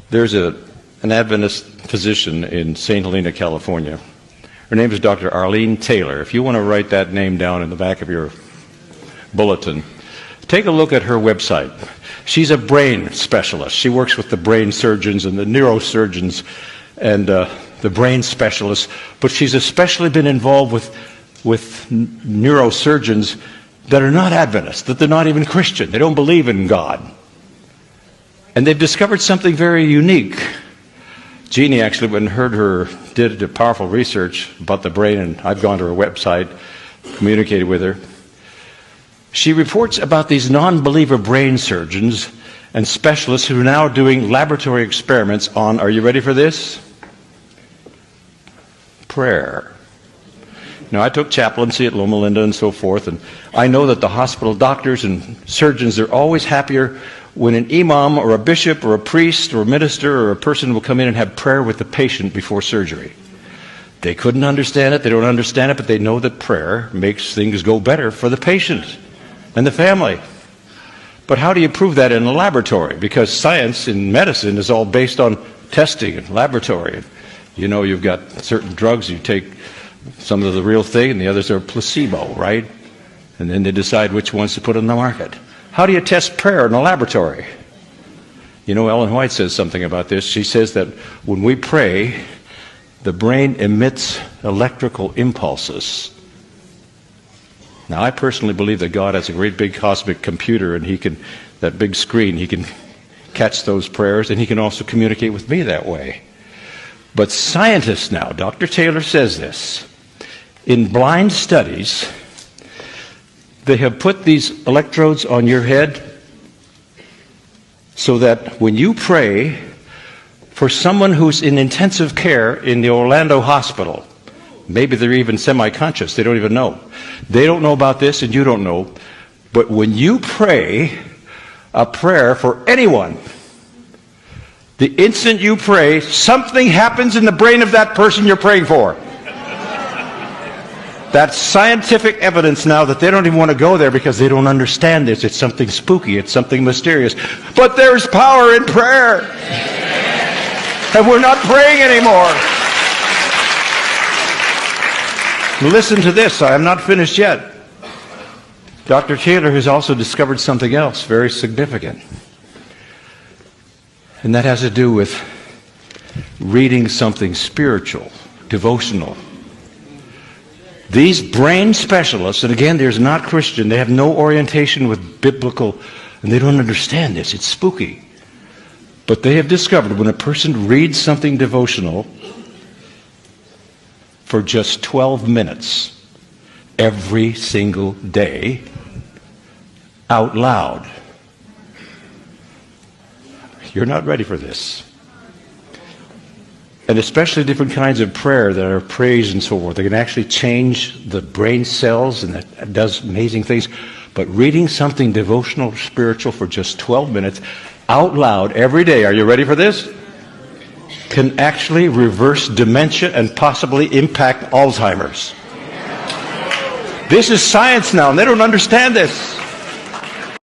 There's an Adventist physician in St. Helena, California. Her name is Dr. Arlene Taylor. If you want to write that name down in the back of your bulletin, take a look at her website. She's a brain specialist. She works with the brain surgeons and the neurosurgeons and the brain specialists, but she's especially been involved with neurosurgeons that are not Adventists, that they're not even Christian. They don't believe in God. And they've discovered something very unique. Jeannie actually, when heard her, did a powerful research about the brain, and I've gone to her website, communicated with her. She reports about these non-believer brain surgeons and specialists who are now doing laboratory experiments on, are you ready for this? Prayer. Now, I took chaplaincy at Loma Linda and so forth, and I know that the hospital doctors and surgeons are always happier when an imam or a bishop or a priest or a minister or a person will come in and have prayer with the patient before surgery. They couldn't understand it, they don't understand it, but they know that prayer makes things go better for the patient and the family. But how do you prove that in a laboratory? Because science in medicine is all based on testing and laboratory. You know, you've got certain drugs, you take some of the real thing and the others are placebo, right? And then they decide which ones to put on the market. How do you test prayer in a laboratory? You know, Ellen White says something about this. She says that when we pray, the brain emits electrical impulses. Now, I personally believe that God has a great big cosmic computer, and he can, that big screen, he can catch those prayers, and he can also communicate with me that way. But scientists now, Dr. Taylor says this, in blind studies, they have put these electrodes on your head so that when you pray for someone who's in intensive care in the Orlando hospital, maybe they're even semi-conscious, they don't even know. They don't know about this and you don't know. But when you pray a prayer for anyone, the instant you pray, something happens in the brain of that person you're praying for. That's scientific evidence now that they don't even want to go there because they don't understand this. It's something spooky. It's something mysterious. But there's power in prayer. And we're not praying anymore. Listen to this. I am not finished yet. Dr. Taylor has also discovered something else very significant. And that has to do with reading something spiritual, devotional. These brain specialists, and again, they're not Christian, they have no orientation with biblical, and they don't understand this. It's spooky. But they have discovered when a person reads something devotional for just 12 minutes every single day, out loud. You're not ready for this. And especially different kinds of prayer that are praise and so forth. They can actually change the brain cells, and that does amazing things. But reading something devotional, spiritual for just 12 minutes out loud every day, are you ready for this? Can actually reverse dementia and possibly impact Alzheimer's. This is science now, and they don't understand this.